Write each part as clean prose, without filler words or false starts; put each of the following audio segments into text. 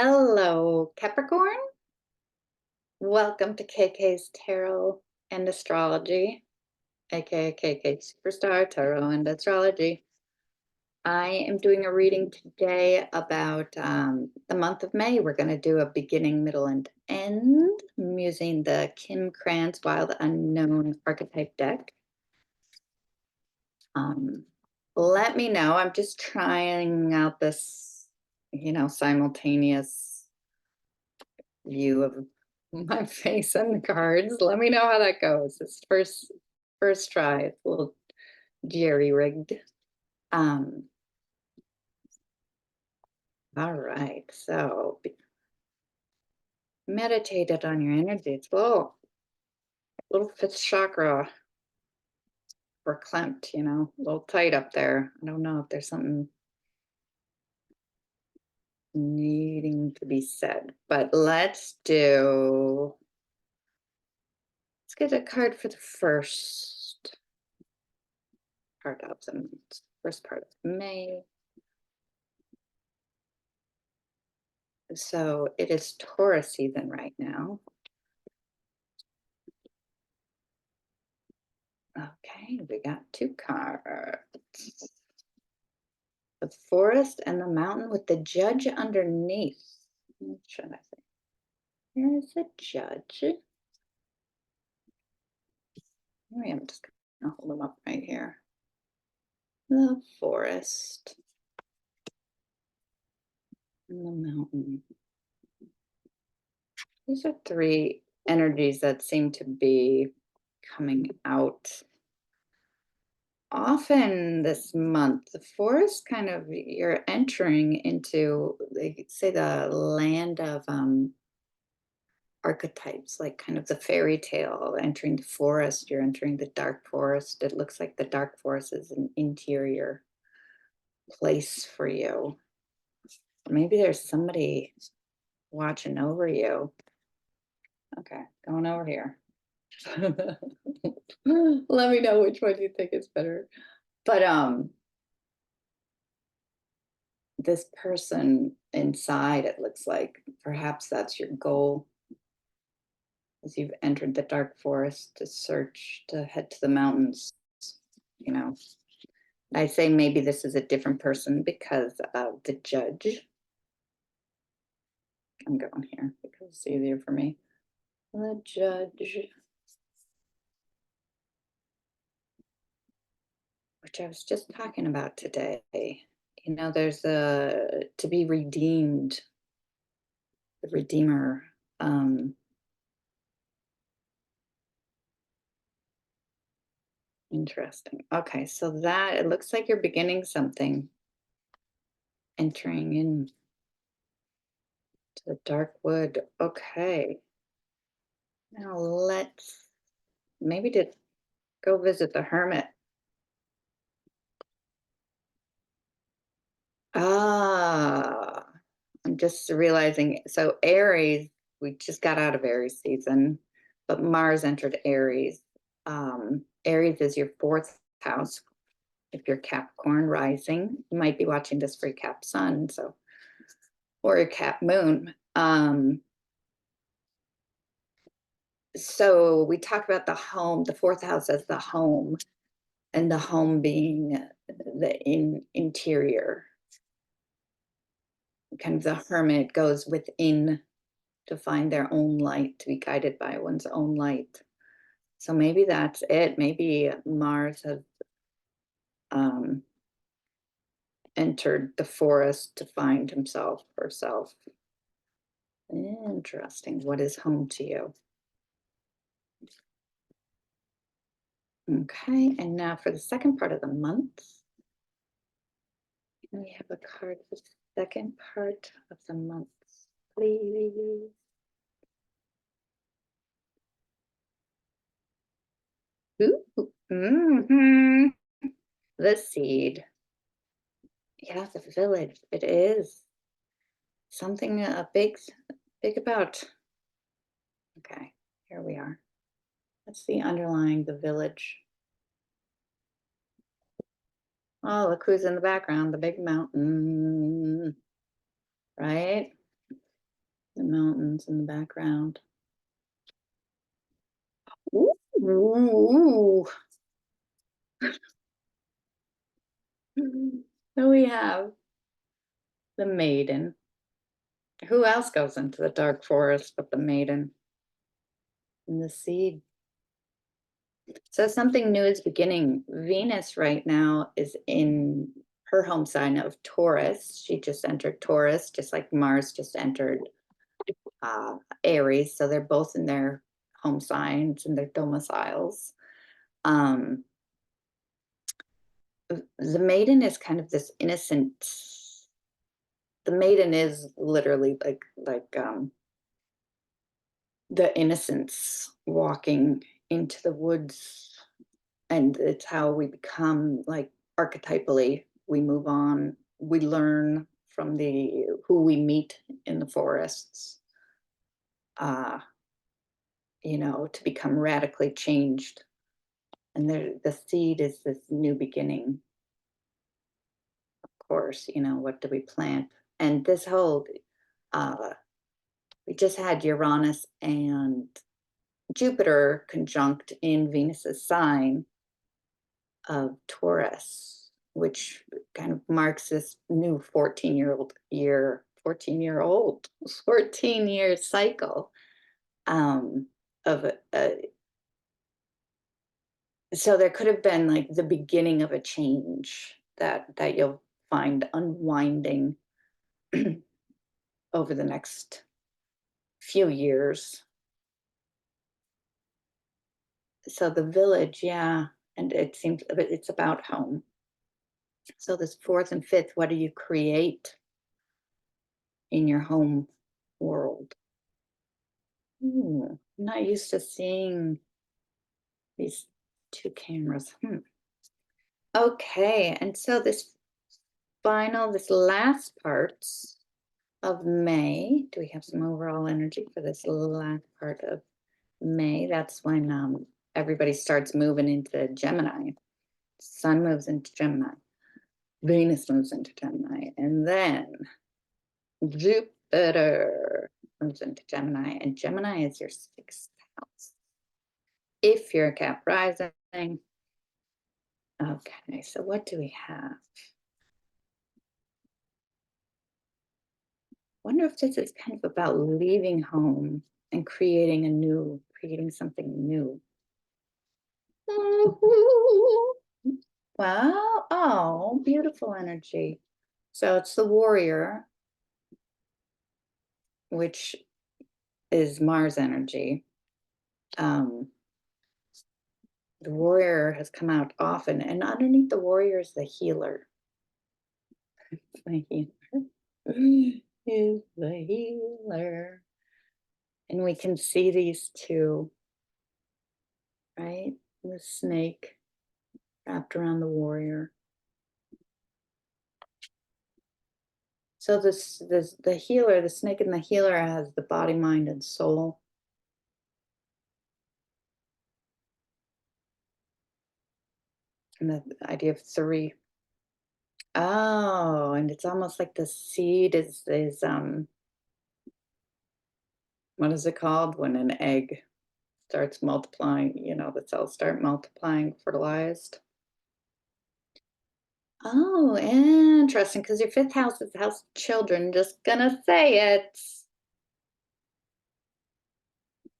Hello, Capricorn. Welcome to KK's Tarot and Astrology, aka KK Superstar Tarot and Astrology. I am doing a reading today about the month of May. We're going to do a beginning, middle, and end. I'm using the Kim Krans Wild Unknown Archetype deck. Let me know. I'm just trying out this, simultaneous view of my face on the cards. Let me know how that goes. It's first try. It's a little jerry rigged. All right, so meditated on your energy. It's a little fifth chakra verklempt, a little tight up there. I don't know if there's something needing to be said, but let's get a card for the first part of the first part of May. So it is Taurus season right now. Okay, we got two cards. The forest and the mountain with the judge underneath. What should I say? Here's the judge. Maybe I'm just gonna hold them up right here. The forest and the mountain. These are three energies that seem to be coming out often this month. The forest, kind of, you're entering into, they say, the land of archetypes, like kind of the fairy tale. Entering the forest, you're entering the dark forest. It looks like the dark forest is an interior place for you. Maybe there's somebody watching over you. Okay, going over here. Let me know which one you think is better. But this person inside, it looks like perhaps that's your goal as you've entered the dark forest to search, to head to the mountains. I say maybe this is a different person because of the judge. I'm going here because it's easier for me. The judge, which I was just talking about today. There's to be redeemed, the redeemer. Interesting. Okay, so that, it looks like you're beginning something, entering in to the dark wood. Okay. Now let's maybe go visit the hermit. I'm just realizing, so Aries, we just got out of Aries season, but Mars entered Aries. Aries is your fourth house. If you're Capricorn rising, you might be watching this for your Cap Sun, or your Cap Moon. So we talk about the home, the fourth house as the home, and the home being the interior. Kind of the hermit goes within to find their own light, to be guided by one's own light. So maybe that's it. Maybe Mars has entered the forest to find himself, herself. Interesting. What is home to you? Okay, and now for the second part of the month, we have a card for the second part of the month, please. Ooh, the seed. Yeah, the village. It is something big about. Okay, here we are. Let's see underlying the village. Oh, look who's in the background, the big mountain, right? The mountains in the background. Ooh. So we have the maiden. Who else goes into the dark forest but the maiden? And the seed. So something new is beginning. Venus right now is in her home sign of Taurus. She just entered Taurus, just like Mars just entered Aries. So they're both in their home signs and their domiciles. Um, the maiden is kind of this innocent. The maiden is literally like the innocence walking into the woods, and it's how we become, like, archetypally we move on, we learn from the who we meet in the forests, uh to become radically changed. And the seed is this new beginning. Of course, what do we plant? And this whole uh we just had Uranus and Jupiter conjunct in Venus's sign of Taurus, which kind of marks this new 14-year cycle of so there could have been like the beginning of a change that you'll find unwinding over the next few years. So the village, yeah, and it seems it's about home. So this fourth and fifth, what do you create in your home world? I'm not used to seeing these two cameras. Okay, and so this last parts of May, do we have some overall energy for this last part of May? That's when everybody starts moving into Gemini. Sun moves into Gemini. Venus moves into Gemini. And then Jupiter moves into Gemini. And Gemini is your sixth house. If you're a Cap rising. Okay, so what do we have? Wonder if this is kind of about leaving home and creating something new. Wow, oh, beautiful energy. So it's the warrior, which is Mars energy. The warrior has come out often, and underneath the warrior is the healer. The healer is the healer. And we can see these two, right? The snake wrapped around the warrior. So the healer, the snake and the healer has the body, mind, and soul. And the idea of three. Oh, and it's almost like the seed is what is it called when an egg starts multiplying, the cells start multiplying, fertilized. Oh, interesting, because your fifth house is the house of children. Just gonna say it.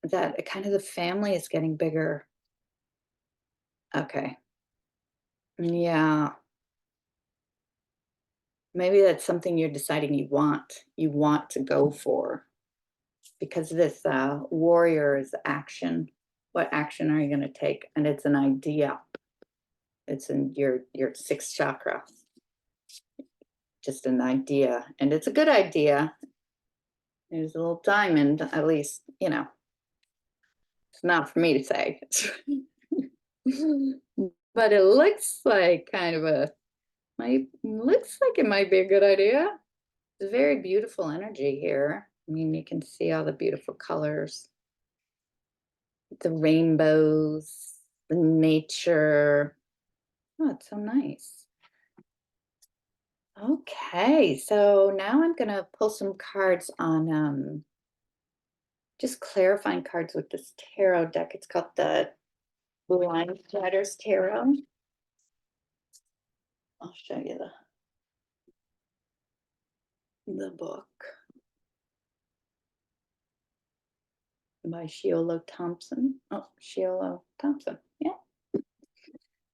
That kind of the family is getting bigger. Okay. Yeah. Maybe that's something you're deciding you want to go for, because this warrior is action. What action are you going to take? And it's an idea. It's in your sixth chakra. Just an idea, and it's a good idea. There's a little diamond, at least, it's not for me to say. But it looks like looks like it might be a good idea. It's very beautiful energy here. I mean, you can see all the beautiful colors, the rainbows, the nature. Oh, it's so nice. Okay, so now I'm gonna pull some cards on just clarifying cards with this tarot deck. It's called the Blind Riders Tarot. I'll show you the book by Shiolo Thompson. Oh, Shiolo Thompson. Yeah.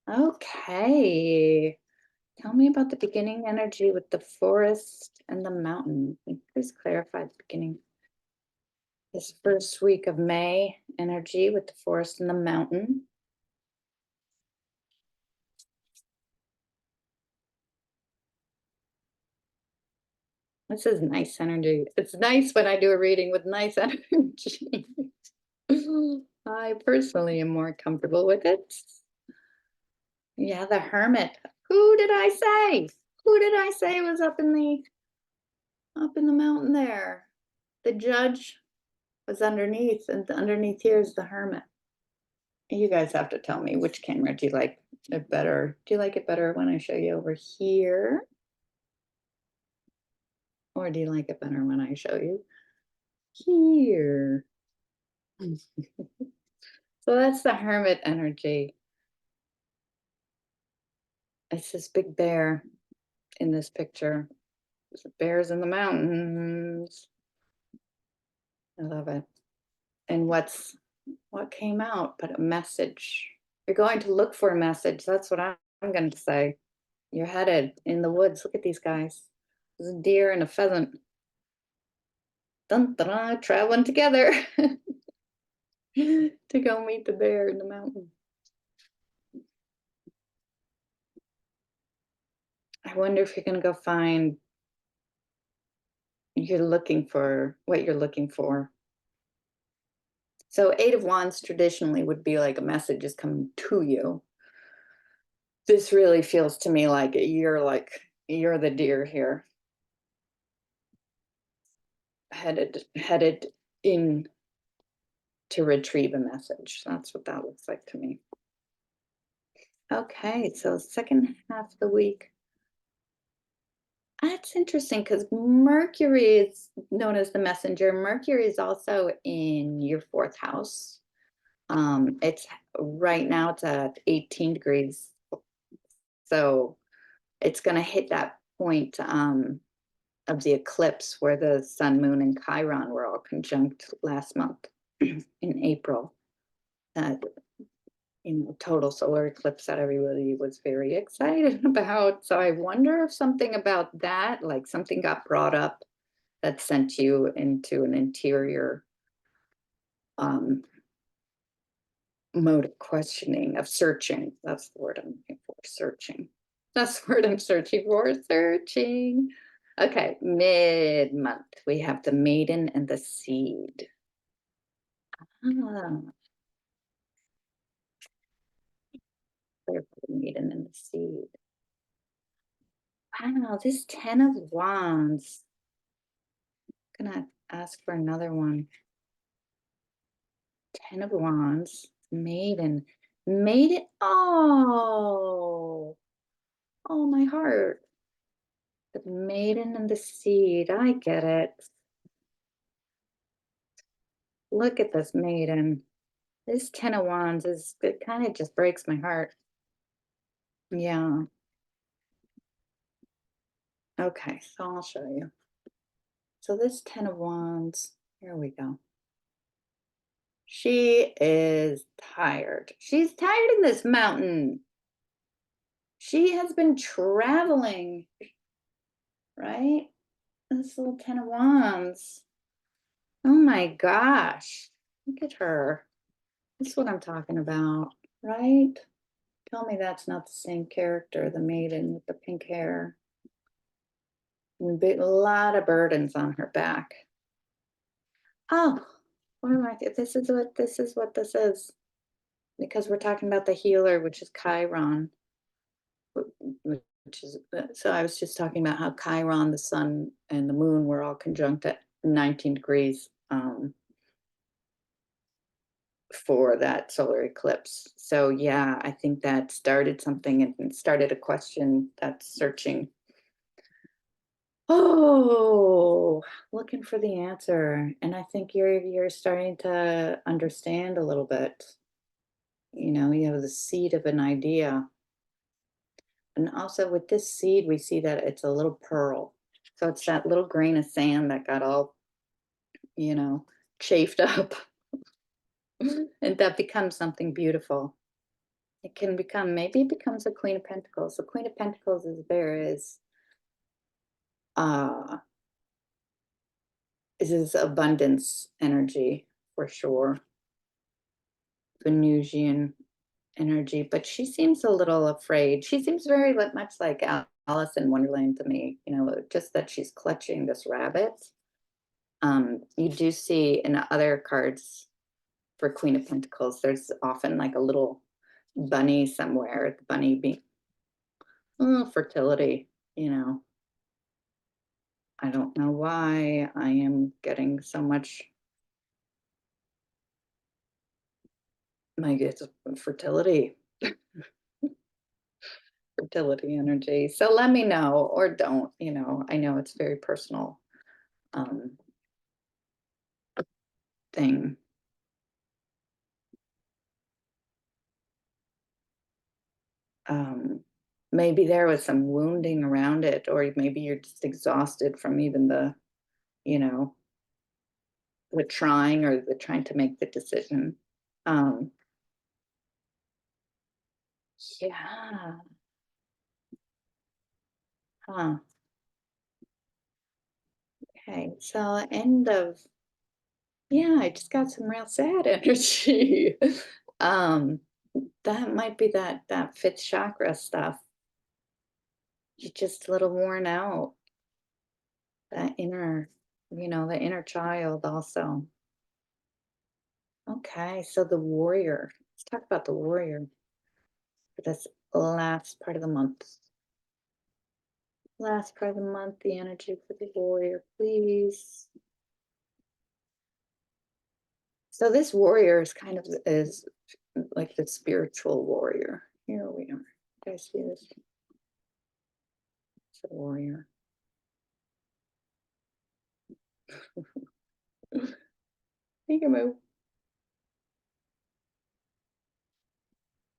Okay. Tell me about the beginning energy with the forest and the mountain. Please clarify the beginning. This first week of May energy with the forest and the mountain. This is nice energy. It's nice when I do a reading with nice energy. I personally am more comfortable with it. Yeah, the Hermit. Who did I say? Who did I say was up in the mountain there? The Judge was underneath, and underneath here is the Hermit. You guys have to tell me which camera do you like it better? Do you like it better when I show you over here? Or do you like it better when I show you here? So that's the Hermit energy. It's this big bear in this picture. There's bears in the mountains. I love it. And what came out but a message? You're going to look for a message. That's what I'm going to say. You're headed in the woods. Look at these guys. There's a deer and a pheasant. Dun, dun, dun, traveling together to go meet the bear in the mountain. I wonder if you're going to go find what you're looking for. So 8 of Wands traditionally would be like a message is coming to you. This really feels to me like you're the deer here. Headed in to retrieve a message. That's what that looks like to me. Okay, so second half of the week. That's interesting because Mercury is known as the messenger. Mercury is also in your 4th house. It's right now it's at 18 degrees. So it's going to hit that point of the eclipse where the sun, moon, and Chiron were all conjunct last month in April. Total solar eclipse that everybody was very excited about. So I wonder if something about that, like something got brought up that sent you into an interior mode of questioning, of searching. That's the word I'm looking for, searching. That's the word I'm searching for, searching. Okay, mid-month, we have the maiden and the seed. Ah. The maiden and the seed. Wow, this 10 of Wands. I'm gonna ask for another one. 10 of Wands, maiden. Maiden, oh, my heart. The maiden and the seed, I get it. Look at this maiden. This 10 of Wands it kind of just breaks my heart. Yeah. Okay, so I'll show you. So this 10 of Wands, here we go. She is tired. She's tired in this mountain. She has been traveling, right? This little 10 of Wands. Oh my gosh. Look at her. That's what I'm talking about, right? Tell me that's not the same character, the maiden with the pink hair. A lot of burdens on her back. Oh, what am I? This is what this is. Because we're talking about the healer, which is Chiron. So I was just talking about how Chiron, the sun, and the moon were all conjunct at 19 degrees for that solar eclipse. So yeah, I think that started something and started a question that's searching. Oh, looking for the answer, and I think you're starting to understand a little bit. You have the seed of an idea. And also with this seed, we see that it's a little pearl. So it's that little grain of sand that got all, you know, chafed up. And that becomes something beautiful. It can become, maybe it becomes a Queen of Pentacles. The Queen of Pentacles uh is abundance energy for sure. Venusian energy, but she seems a little afraid. She seems very much like Alice in Wonderland to me, just that she's clutching this rabbit. You do see in other cards for Queen of Pentacles, there's often like a little bunny somewhere, the bunny being fertility, I don't know why I am getting so much, like it's fertility. Fertility energy. So let me know or don't, I know it's very personal thing. Maybe there was some wounding around it, or maybe you're just exhausted from even you know, the trying or the trying to make the decision. Um, yeah. Huh. Okay. So yeah, I just got some real sad energy. um, that might be that fifth chakra stuff. You're just a little worn out. That the inner child also. Okay, so the warrior. Let's talk about the warrior for this last part of the month. Last part of the month, the energy for the warrior, please. So this warrior is like the spiritual warrior. Here we are. Do I see this? It's a warrior. Make a move.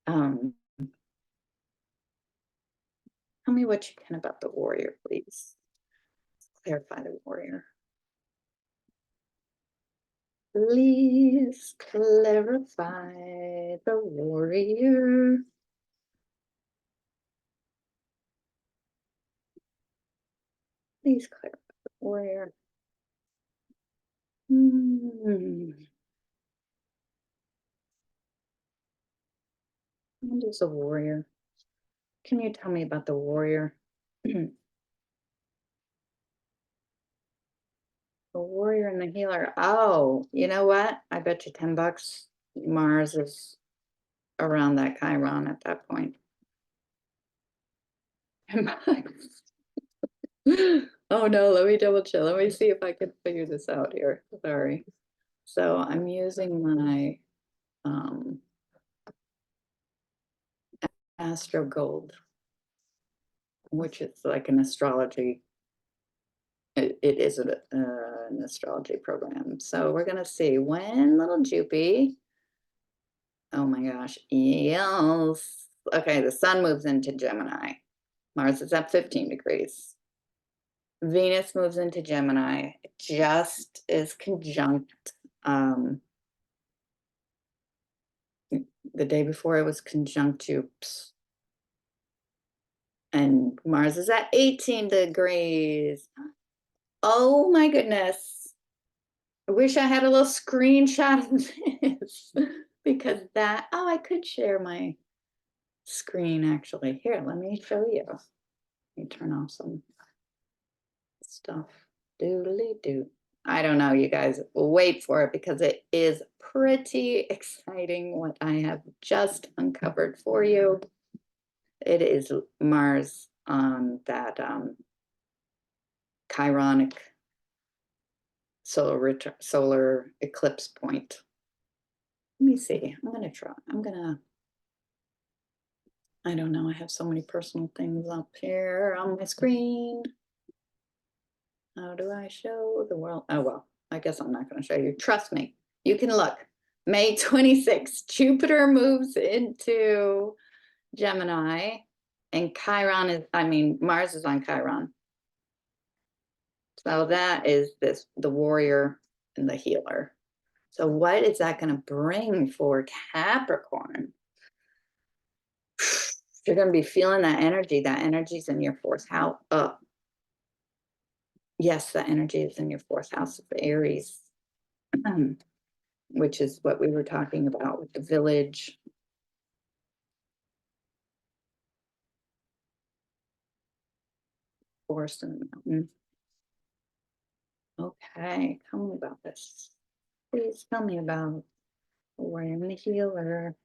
Um, Tell me what you can about the warrior, please. Clarify the warrior. Please clarify the warrior. Please clarify the warrior. What is a warrior? Can you tell me about the warrior? The warrior and the healer. Oh, you know what? I bet you $10 Mars is around that Chiron at that point. $10. Oh no, let me double check. Let me see if I can figure this out here. Sorry. So I'm using my Astro Gold, which is like an astrology. It is an astrology program. So we're gonna see when little Jupy. Oh my gosh, yes. Okay, the sun moves into Gemini. Mars is at 15 degrees. Venus moves into Gemini. It just is conjunct. The day before it was conjunct Oops. And Mars is at 18 degrees. Oh my goodness. I wish I had a little screenshot of this because I could share my screen actually. Here, let me show you. Let me turn off some stuff. Doodly doo. I don't know, you guys. Wait for it because it is pretty exciting what I have just uncovered for you. It is Mars on that chironic solar eclipse point. Let me see. I don't know. I have so many personal things up here on my screen. How do I show the world? Oh, well, I guess I'm not going to show you. Trust me, you can look. May 26th, Jupiter moves into Gemini, and Chiron is, I mean, Mars is on Chiron. So that is the warrior and the healer. So what is that going to bring for Capricorn? You're going to be feeling that energy. That energy is in your fourth house. Yes, the energy is in your fourth house of Aries, which is what we were talking about with the village. Forest and the mountain. Okay, tell me about this. Please tell me about Warrior and the Healer.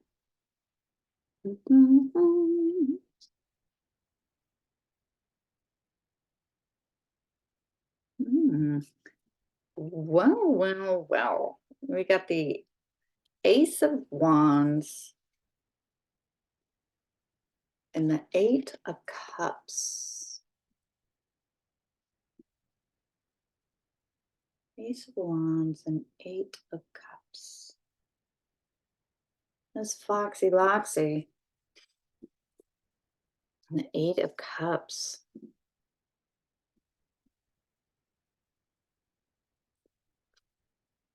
Well. We got the Ace of Wands and the Eight of Cups. Ace of Wands and Eight of Cups. That's Foxy Loxy. And the Eight of Cups.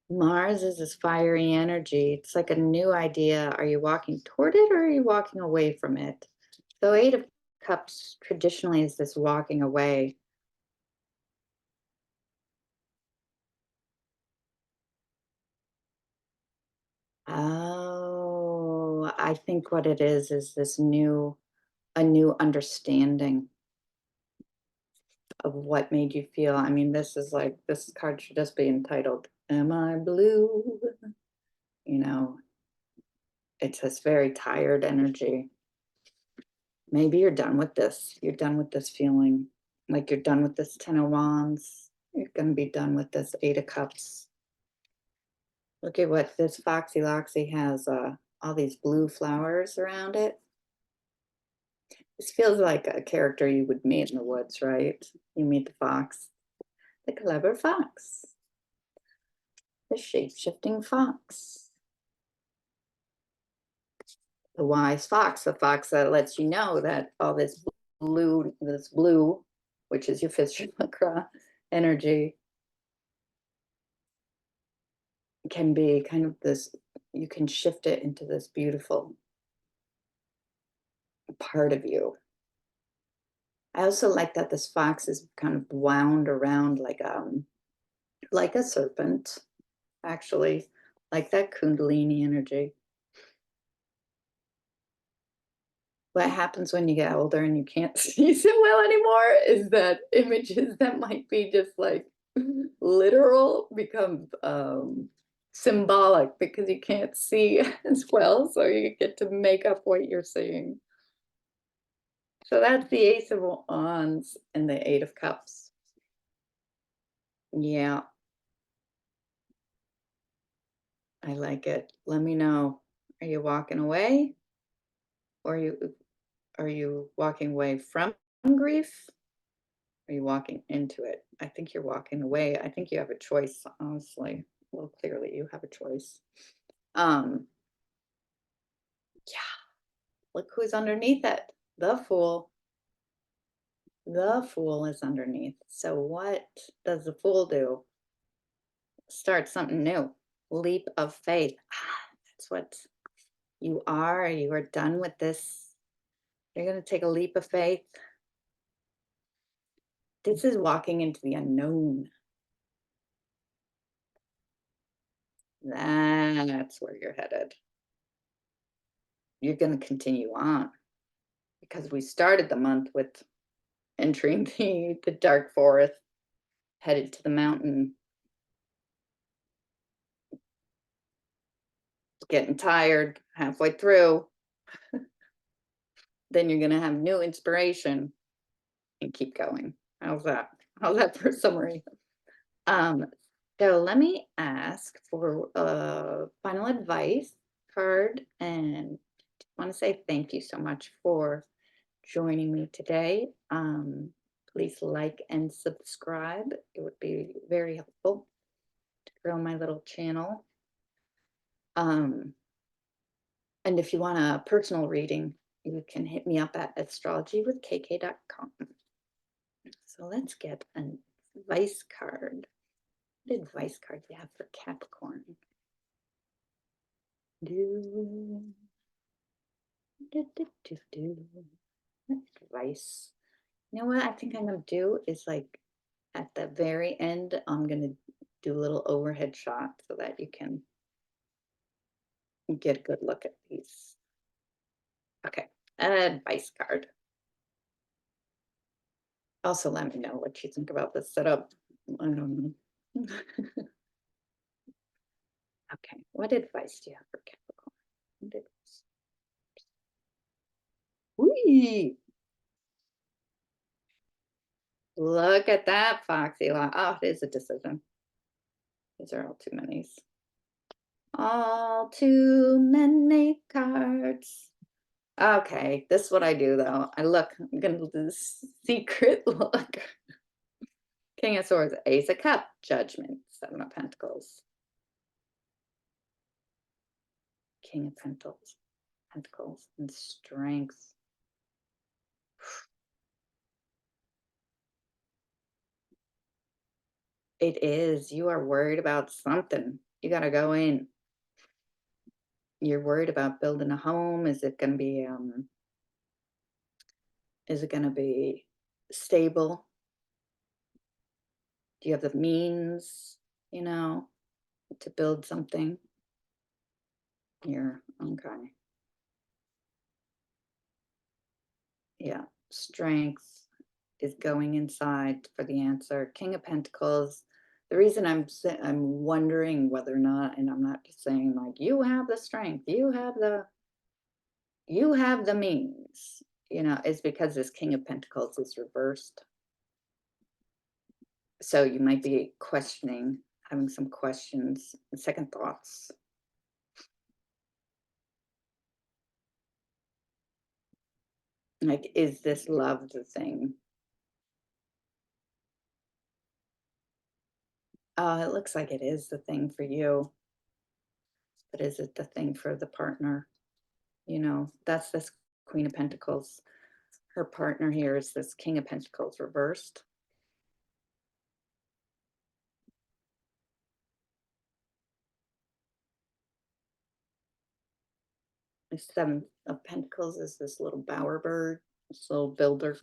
Mars is this fiery energy. It's like a new idea. Are you walking toward it or are you walking away from it? So Eight of Cups traditionally is this walking away. Oh, I think what it is this a new understanding of what made you feel. I mean, this card should just be entitled, Am I Blue? You know, it's this very tired energy. Maybe you're done with this. You're done with this feeling. Like you're done with this Ten of Wands. You're going to be done with this Eight of Cups. Look at what this Foxy Loxy has, all these blue flowers around it. This feels like a character you would meet in the woods, right? You meet the fox, the clever fox, the shape-shifting fox, the wise fox, the fox that lets you know that all this blue, which is your fifth chakra energy, can be kind of this, you can shift it into this beautiful part of you. I also like that this fox is kind of wound around like a serpent, actually, like that Kundalini energy. What happens when you get older and you can't see so well anymore is that images that might be just like literal become symbolic because you can't see as well, so you get to make up what you're seeing. So that's the Ace of Wands and the Eight of Cups. Yeah, I like it. Let me know. Are you walking away? Or are you walking away from grief? Are you walking into it? I think you're walking away. I think you have a choice, honestly. Well, clearly you have a choice. Yeah, look who's underneath it. The Fool. The Fool is underneath. So what does the Fool do? Start something new. Leap of faith. That's what you are. You are done with this. You're going to take a leap of faith. This is walking into the unknown. That's where you're headed. You're going to continue on because we started the month with entering the dark forest, headed to the mountain, getting tired halfway through. Then you're going to have new inspiration and keep going. How's that? How's that for a summary? So let me ask for final advice card, and I want to say thank you so much for joining me today. please like and subscribe. It would be very helpful to grow my little channel. And if you want a personal reading, you can hit me up at astrologywithkk.com. So let's get an advice card. What advice card do you have for Capricorn? Advice. You know what I think I'm going to do is like at the very end, I'm going to do a little overhead shot so that you can get a good look at these. Okay, advice card. Also, let me know what you think about this setup. I don't know. Okay, what advice do you have for Capricorn? Whee! Look at that, Foxy. Oh, it is a decision. These are all too many. All too many cards. Okay, this is what I do though. I'm gonna do this secret look. King of Swords, Ace of Cups, Judgment, Seven of Pentacles. King of Pentacles, and Strength. It is. You are worried about something. You got to go in. You're worried about building a home. Is it going to be stable? Do you have the means, to build something? Here, okay. Yeah, Strength is going inside for the answer. King of Pentacles. The reason I'm wondering whether or not, and I'm not just saying like you have the strength, you have the means, is because this King of Pentacles is reversed. So you might be questioning, having some questions and second thoughts. Like, is this love the thing? It looks like it is the thing for you. But is it the thing for the partner? That's this Queen of Pentacles. Her partner here is this King of Pentacles reversed. The Seven of Pentacles is this little bower bird, this little builder.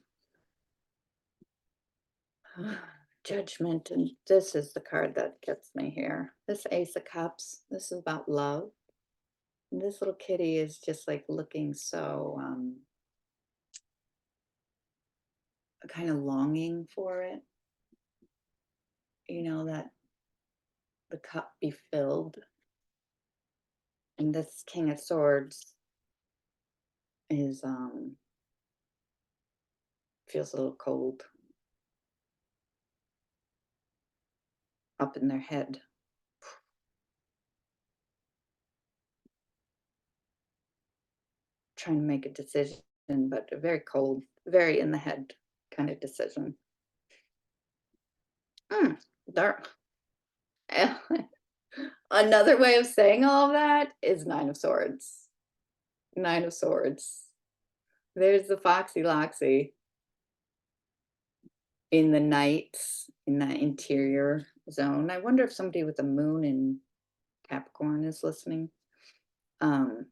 Judgment, and this is the card that gets me here. This Ace of Cups, this is about love. And this little kitty is just like looking so kind of longing for it. That the cup be filled. And this King of Swords is feels a little cold up in their head. Trying to make a decision, but a very cold, very in the head kind of decision. Dark. Another way of saying all of that is Nine of Swords. Nine of Swords. There's the Foxy Loxy in the night, in that interior zone. I wonder if somebody with a moon in Capricorn is listening. Nine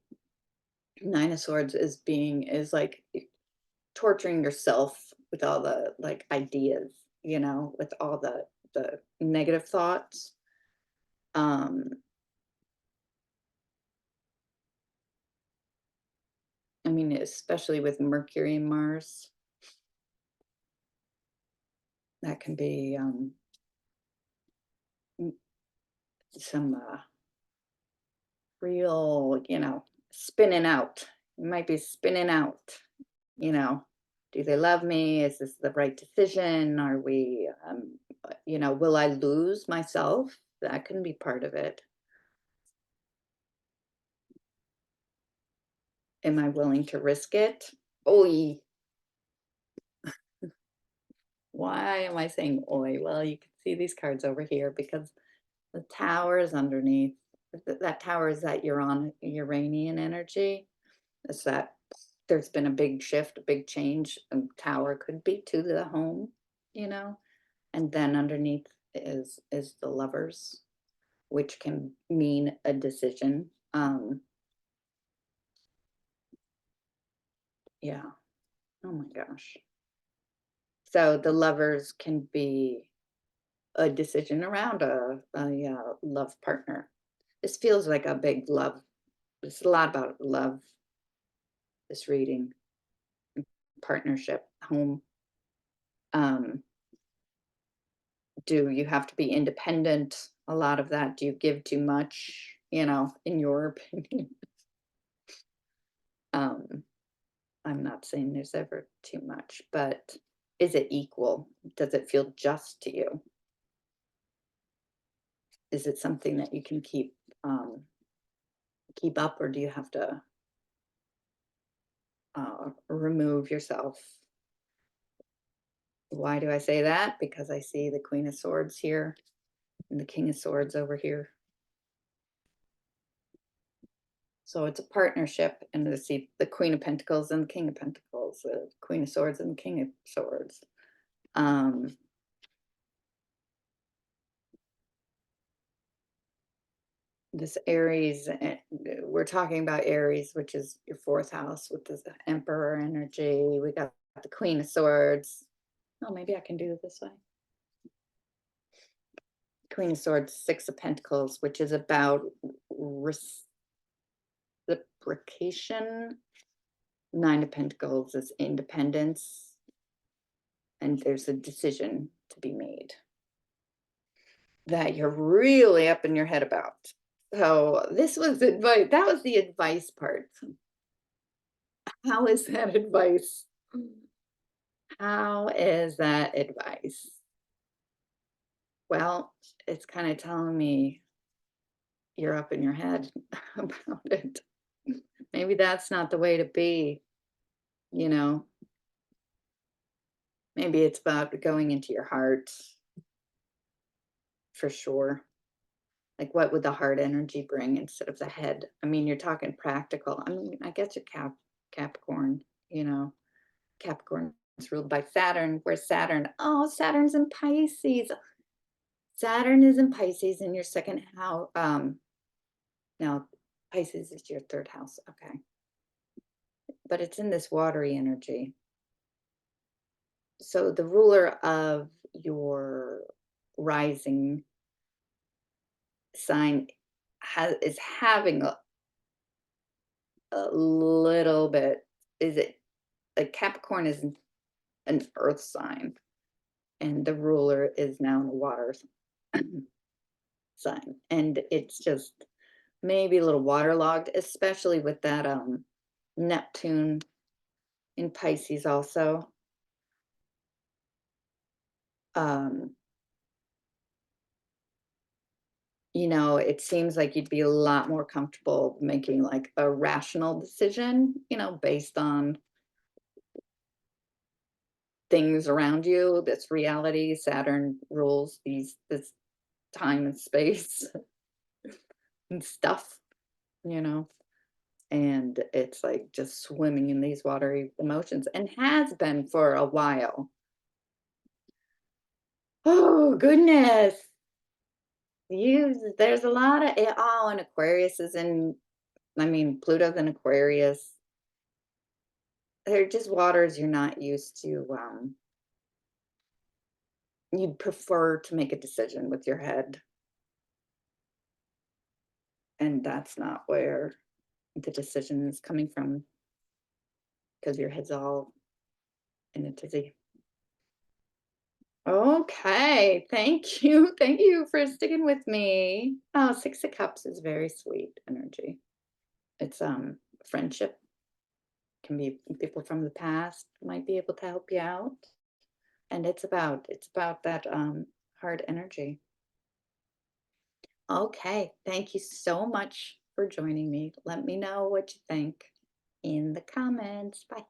of Swords is like torturing yourself with all the like ideas, with all the negative thoughts. I mean, especially with Mercury and Mars, that can be some real, spinning out. You might be spinning out, do they love me? Is this the right decision? Are we, will I lose myself? That can be part of it. Am I willing to risk it? Oh, Why am I saying oi? Well, you can see these cards over here because the tower is underneath. That tower is that Uranian energy. It's that there's been a big shift, a big change. Tower could be to the home, you know, and then underneath is the lovers, which can mean a decision. Yeah. Oh my gosh. So the lovers can be a decision around a love partner. This feels like a big love. It's a lot about love, this reading, partnership, home. Um, do you have to be independent? A lot of that. Do you give too much, in your opinion? Um, I'm not saying there's ever too much, but is it equal? Does it feel just to you? Is it something that you can keep up, or do you have to remove yourself? Why do I say that? Because I see the Queen of Swords here and the King of Swords over here. So it's a partnership, and to see the Queen of Pentacles and the King of Pentacles, the Queen of Swords and the King of Swords. This Aries, we're talking about Aries, which is your fourth house with this Emperor energy. We got the Queen of Swords. Oh, maybe I can do it this way. Queen of Swords, Six of Pentacles, which is about reciprocation. Nine of Pentacles is independence, and there's a decision to be made that you're really up in your head about. So this was advice. That was the advice part. How is that advice? How is that advice? Well, it's kind of telling me you're up in your head about it. Maybe that's not the way to be, you know. Maybe it's about going into your heart for sure. Like, what would the heart energy bring instead of the head? I mean, you're talking practical. I mean, I guess you're Capricorn, Capricorn is ruled by Saturn. Where's Saturn? Oh, Saturn's in Pisces. Saturn is in Pisces in your second house. Now, Pisces is your third house. Okay. But it's in this watery energy. So the ruler of your rising sign is having a little bit, is it like Capricorn is an earth sign, and the ruler is now in a water sign, and it's just maybe a little waterlogged, especially with that Neptune in Pisces also. It seems like you'd be a lot more comfortable making like a rational decision, based on things around you. This reality, Saturn rules this time and space and stuff, and it's like just swimming in these watery emotions, and has been for a while. Oh goodness. There's a lot of and Aquarius is in, I mean, Pluto's in Aquarius. They're just waters you're not used to. You'd prefer to make a decision with your head, and that's not where the decision is coming from, because your head's all in a tizzy. Okay, thank you. Thank you for sticking with me. Oh, Six of Cups is very sweet energy. It's friendship, can be people from the past might be able to help you out. And it's about that hard energy. Okay, thank you so much for joining me. Let me know what you think in the comments. Bye.